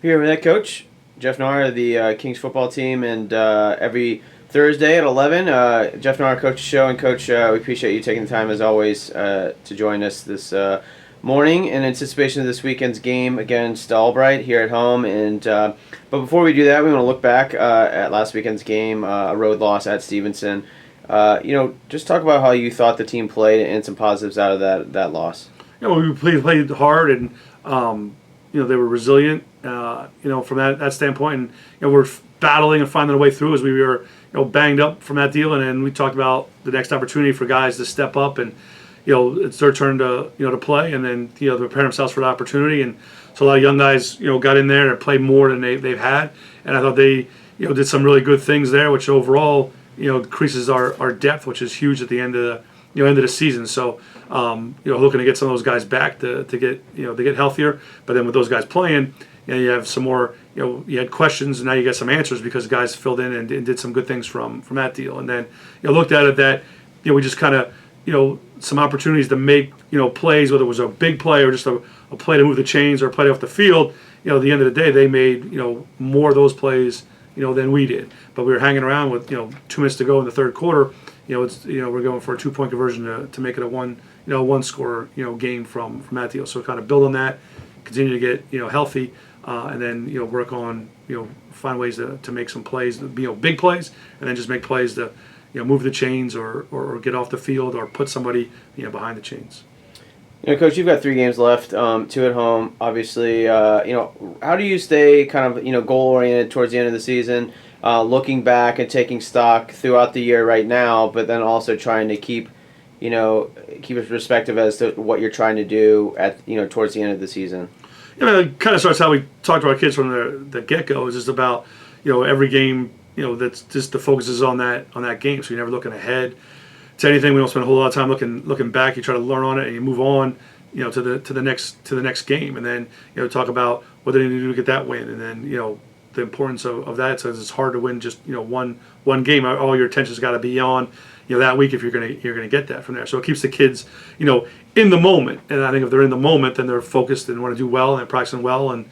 Here with head coach Jeff Knarr of the Kings football team, and every Thursday at 11, Jeff Knarr coach show. And coach, we appreciate you taking the time as always to join us this morning in anticipation of this weekend's game against Albright here at home. And but before we do that, we want to look back at last weekend's game, a road loss at Stevenson. Just talk about how you thought the team played and some positives out of that loss. We played hard, and they were resilient. From that standpoint, and we're battling and finding a way through as we were banged up from that deal. And then we talked about the next opportunity for guys to step up, and it's their turn to to play, and then to prepare themselves for the opportunity. And so a lot of young guys got in there and played more than they've had, and I thought they did some really good things there, which overall increases our depth, which is huge at the end of the season. So looking to get some of those guys back to get healthier. But then with those guys playing, you have some more. You had questions, and now you get some answers because guys filled in and did some good things from that deal. And then looked at it that we just kind of some opportunities to make plays, whether it was a big play or just a play to move the chains or a play off the field. At the end of the day, they made more of those plays than we did. But we were hanging around with 2 minutes to go in the third quarter. We're going for a 2-point conversion to make it a one score game from that deal. So kind of build on that, continue to get healthy, and then work on find ways to make some plays, big plays, and then just make plays to move the chains or get off the field or put somebody behind the chains. Coach, you've got 3 games left, 2 at home. Obviously, how do you stay kind of goal oriented towards the end of the season? Looking back and taking stock throughout the year right now, but then also trying to keep it perspective as to what you're trying to do at towards the end of the season. It kind of starts how we talk to our kids from the get-go. It's just about every game. That's just the focus is on that game. So you're never looking ahead to anything. We don't spend a whole lot of time looking back. You try to learn on it and you move on to the next game, and then talk about what they need to do to get that win, and then the importance of that. So it's hard to win just one game. All your attention's got to be on that week if you're gonna get that from there. So it keeps the kids in the moment. And I think if they're in the moment, then they're focused and want to do well and they're practicing well, and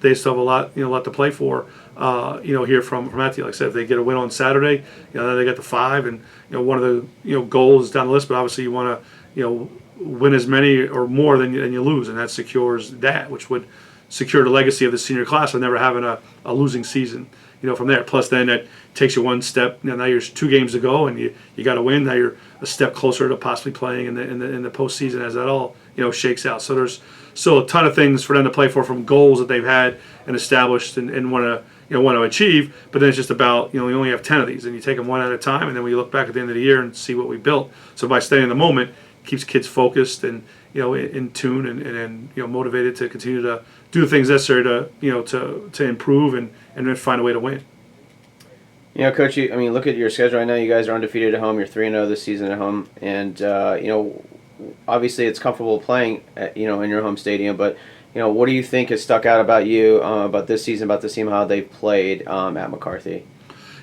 they still have a lot to play for. Here from that deal. Like I said, if they get a win on Saturday, then they get the 5, and one of the goals is down the list. But obviously you want to win as many or more than you lose, and that secures that, which would secure the legacy of the senior class of never having a losing season. From there. Plus, then that takes you one step. Now you're 2 games to go, and you got to win. Now you're a step closer to possibly playing in the postseason as that all shakes out. So there's still a ton of things for them to play for from goals that they've had and established and want to achieve. But then it's just about you only have 10 of these, and you take them one at a time, and then when you look back at the end of the year and see what we built. So by staying in the moment, keeps kids focused and in tune and motivated to continue to do the things necessary to improve and then find a way to win. Coach, look at your schedule right now. You guys are undefeated at home. You're 3-0 this season at home, and obviously it's comfortable playing in your home stadium. But what do you think has stuck out about you about this season, about the team, how they've played at McCarthy?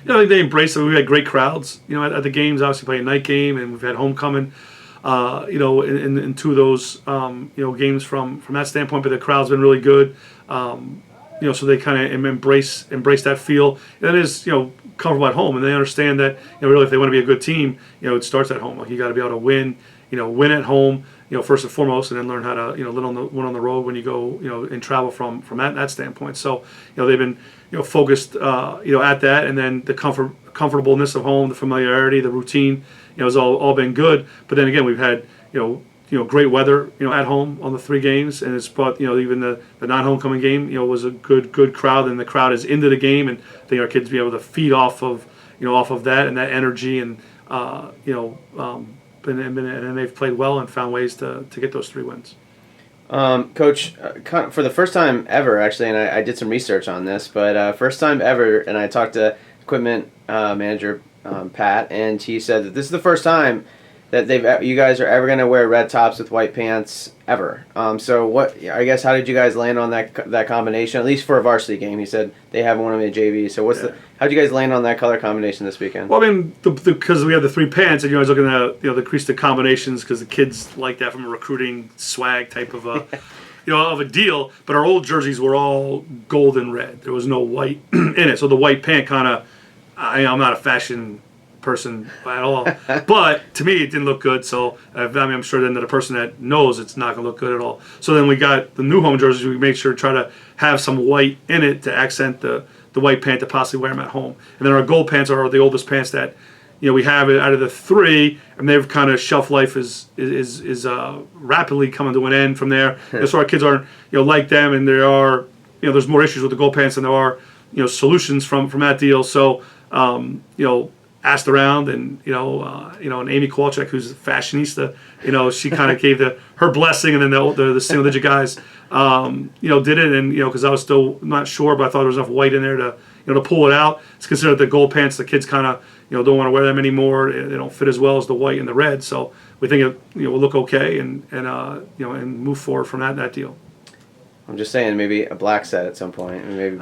They embrace it. We had great crowds. At the games. Obviously, playing a night game, and we've had homecoming. In 2 of those games from that standpoint, but the crowd's been really good. So they kind of embrace that feel. And it is comfortable at home, and they understand that really if they want to be a good team, it starts at home. Like you got to be able to win at home, first and foremost, and then learn how to win on the road when you go and travel from that standpoint. So they've been focused at that, and then the comfortableness of home, the familiarity, the routine, has all been good. But then again, we've had great weather at home on the 3 games, and it's brought even the non-homecoming game was a good crowd, and the crowd is into the game, and I think our kids be able to feed off of that and that energy, and and they've played well and found ways to get those 3 wins. Coach, for the first time ever, actually, and I did some research on this, but first time ever, and I talked to equipment manager Pat, and he said that this is the first time that you guys are ever going to wear red tops with white pants ever. So how did you guys land on that combination, at least for a varsity game? He said they have one in the JV. So how'd you guys land on that color combination this weekend? Well, because we have the 3 pants, and I was looking at increase the combinations because the kids like that from a recruiting swag type of of a deal. But our old jerseys were all gold and red. There was no white in it, so the white pant kind of. I'm not a fashion person at all, but to me it didn't look good. So I'm sure then that a person that knows it's not going to look good at all. So then we got the new home jerseys. We made sure to try to have some white in it to accent the white pant to possibly wear them at home. And then our gold pants are the oldest pants that we have out of the three, and they've kind of shelf life is rapidly coming to an end from there. So our kids aren't like them, and there are there's more issues with the gold pants than there are solutions from that deal. So asked around, and and Amy Kowalczyk, who's a fashionista, she kind of gave her blessing, and then the single digit guys did it, and because I was still not sure, but I thought there was enough white in there to pull it out. It's considered the gold pants. The kids kind of don't want to wear them anymore. They don't fit as well as the white and the red, so we think it will look okay, and move forward from that deal. I'm just saying, maybe a black set at some point, maybe.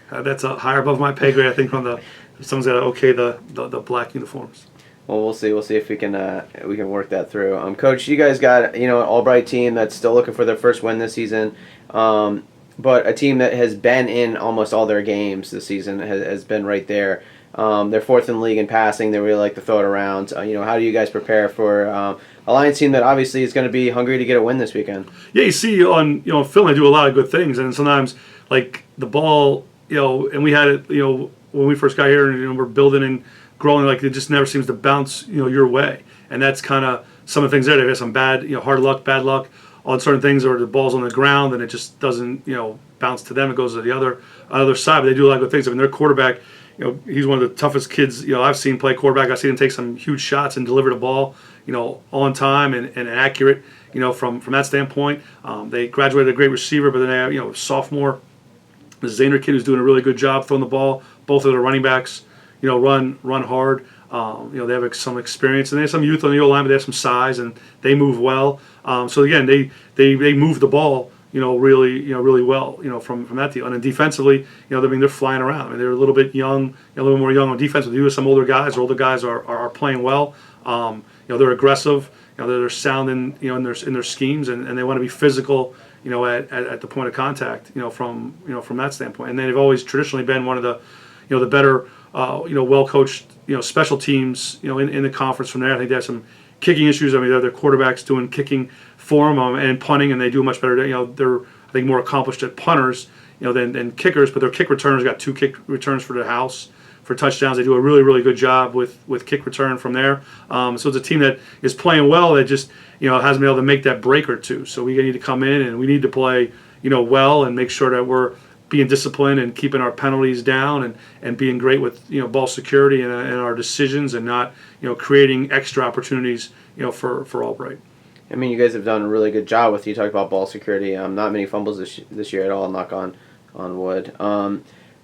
That's higher above my pay grade. I think someone's got to okay the black uniforms. Well, we'll see. We'll see if we can work that through. Coach, you guys got an Albright team that's still looking for their first win this season, but a team that has been in almost all their games this season has been right there. They're fourth in the league in passing. They really like to throw it around. How do you guys prepare for a Lions team that obviously is going to be hungry to get a win this weekend? Yeah, you see on film they do a lot of good things, and sometimes like the ball, and we had it, when we first got here, and we're building and growing, like it just never seems to bounce your way, and that's kind of some of the things there. They have some bad hard luck, bad luck on certain things, or the ball's on the ground and it just doesn't bounce to them. It goes to the other side. But they do a lot of good things. I mean, their quarterback, he's one of the toughest kids I've seen play quarterback. I've seen him take some huge shots and deliver the ball on time and accurate from that standpoint. They graduated a great receiver, but then they have sophomore the Zayner kid who's doing a really good job throwing the ball. Both of the running backs run hard. They have some experience, and they have some youth on the O-line, but they have some size, and they move well. So again, they move the ball, really well, from that deal. And then defensively, they're flying around. I mean, they're a little bit young, a little more young on defense. With some older guys. Older guys are playing well. They're aggressive. They're sound in their schemes, and they want to be physical. At the point of contact. From that standpoint, and they've always traditionally been one of the better. Well coached, special teams, in the conference from there. I think they have some kicking issues. I mean, their quarterbacks doing kicking for them and punting, and they do much better. They're I think more accomplished at punters, than kickers. But their kick returners got 2 kick returns for the house for touchdowns. They do a really, really good job with kick return from there. So it's a team that is playing well. That just hasn't been able to make that break or two. So we need to come in and we need to play well and make sure that we're being disciplined and keeping our penalties down and being great with ball security and our decisions and not creating extra opportunities for Albright. I mean, you guys have done a really good job with. You talked about ball security. Not many fumbles this year at all. Knock on wood.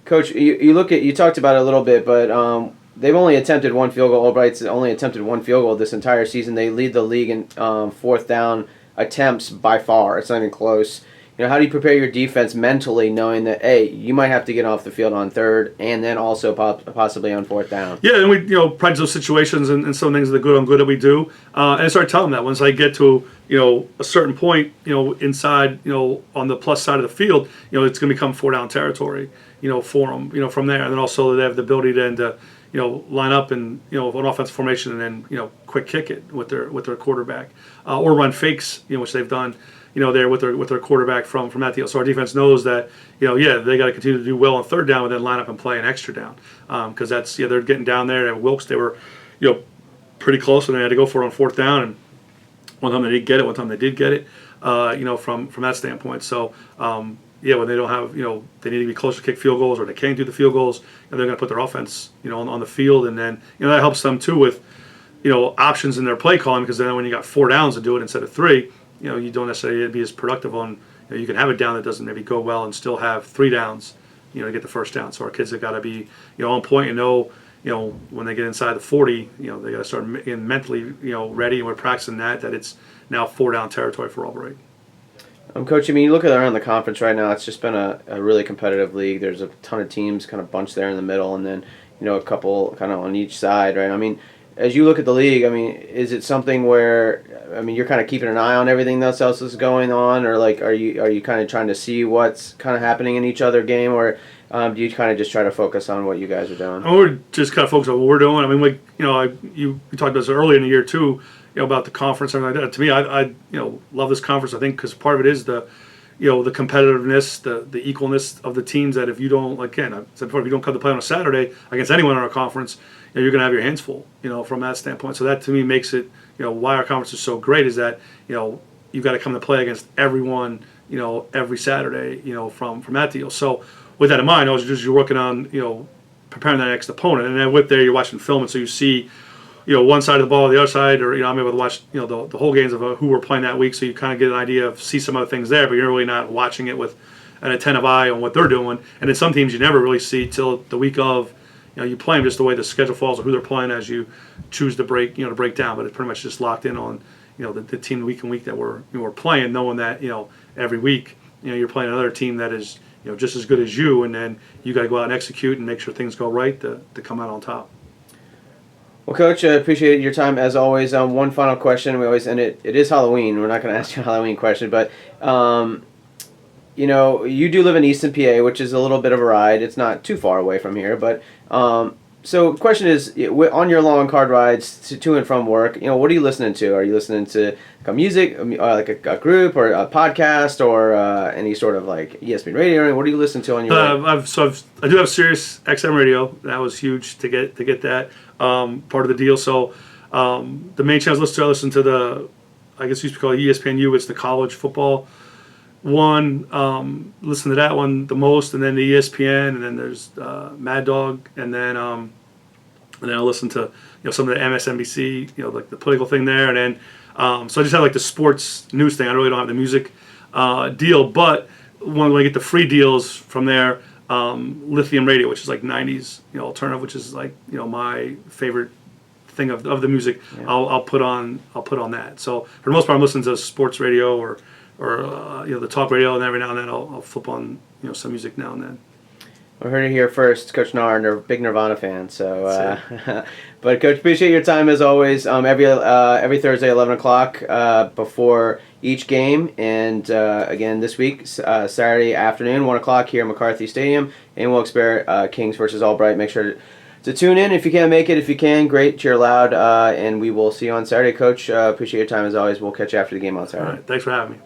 Coach, you talked about it a little bit, but they've only attempted one field goal. Albright's only attempted one field goal this entire season. They lead the league in fourth down attempts by far. It's not even close. How do you prepare your defense mentally, knowing that you might have to get off the field on third, and then also possibly on fourth down? Yeah, and we practice those situations and some things that good that we do, and I start telling them that once I get to a certain point inside on the plus side of the field, it's going to become 4 down territory for them from there, and then also they have the ability then to line up and an offensive formation and then quick kick it with their quarterback or run fakes which they've done. There with their quarterback from that deal. So our defense knows that, they got to continue to do well on third down, but then line up and play an extra down. Because that's, they're getting down there. And Wilkes, they were, pretty close, and they had to go for it on fourth down. And one time they didn't get it, one time they did get it, from that standpoint. So, when they don't have, they need to be close to kick field goals or they can't do the field goals, and they're going to put their offense, on the field. And then, that helps them too with, options in their play calling, because then when you got 4 downs to do it instead of 3, you don't necessarily be as productive on. You can have a down that doesn't maybe go well and still have 3 downs, to get the first down. So our kids have got to be, on point and know, when they get inside the 40, they got to start getting mentally, ready. And we're practicing that it's now 4 down territory for Albright. Coach, I mean, you look around the conference right now. It's just been a really competitive league. There's a ton of teams kind of bunched there in the middle, and then a couple kind of on each side, right? I mean, as you look at the league, I mean, is it something where, I mean, you're kind of keeping an eye on everything else is going on, or like, are you kind of trying to see what's kind of happening in each other game, or do you kind of just try to focus on what you guys are doing? We're just kind of focused on what we're doing. I mean, like, you know, we talked about this earlier in the year too, you know, about the conference and everything like that. To me, I you know, love this conference. I think because part of it is the, you know, the competitiveness, the equalness of the teams. That if you don't, like, again, I said before, if you don't come to play on a Saturday against anyone in our conference, you know, you're going to have your hands full, you know, from that standpoint. So that to me makes it, you know, why our conference is so great is that, you know, you've got to come to play against everyone, you know, every Saturday, you know, from that deal. So with that in mind, you're working on, you know, preparing that next opponent, and then with there you're watching film, and so you see, you know, one side of the ball, the other side, or, you know, I'm able to watch, you know, the whole games of who we're playing that week, so you kind of get an idea of, see some other things there, but you're really not watching it with an attentive eye on what they're doing. And then some teams you never really see till the week of, you know, you play them just the way the schedule falls or who they're playing as you choose to break down, but it's pretty much just locked in on, you know, the team week and week that we're playing, knowing that, you know, every week, you know, you're playing another team that is, you know, just as good as you, and then you got to go out and execute and make sure things go right to come out on top. Well, Coach, I appreciate your time as always. One final question. We always end it. It is Halloween. We're not going to ask you a Halloween question, but you know, you do live in Easton, PA, which is a little bit of a ride. It's not too far away from here, but so the question is, on your long card rides to and from work, you know, what are you listening to? Are you listening to like music, like a group, or a podcast, or any sort of like ESPN radio? What do you listen to on your way? I do have Sirius XM radio. That was huge to get that part of the deal. So the main channels I listen to the, I guess used to call it ESPNU. It's the college football one. Listen to that one the most, and then the ESPN, and then there's Mad Dog, and then I listen to, you know, some of the MSNBC, you know, like the political thing there, and then so I just have like the sports news thing. I really don't have the music deal, but when I get the free deals from there, Lithium Radio, which is like 90s, you know, alternative, which is like, you know, my favorite thing of the music. Yeah. I'll put on that. So for the most part, I'm listening to sports radio or you know, the talk radio, and every now and then I'll flip on, you know, some music now and then. We heard it here first. Coach Knarr, big Nirvana fan. So, but Coach, appreciate your time as always. Every Thursday, 11 o'clock before each game, and again this week, Saturday afternoon, 1 o'clock here at McCarthy Stadium in Wilkes-Barre, Kings versus Albright. Make sure to tune in if you can't make it. If you can, great, cheer loud, and we will see you on Saturday. Coach, appreciate your time as always. We'll catch you after the game on Saturday. All right, thanks for having me.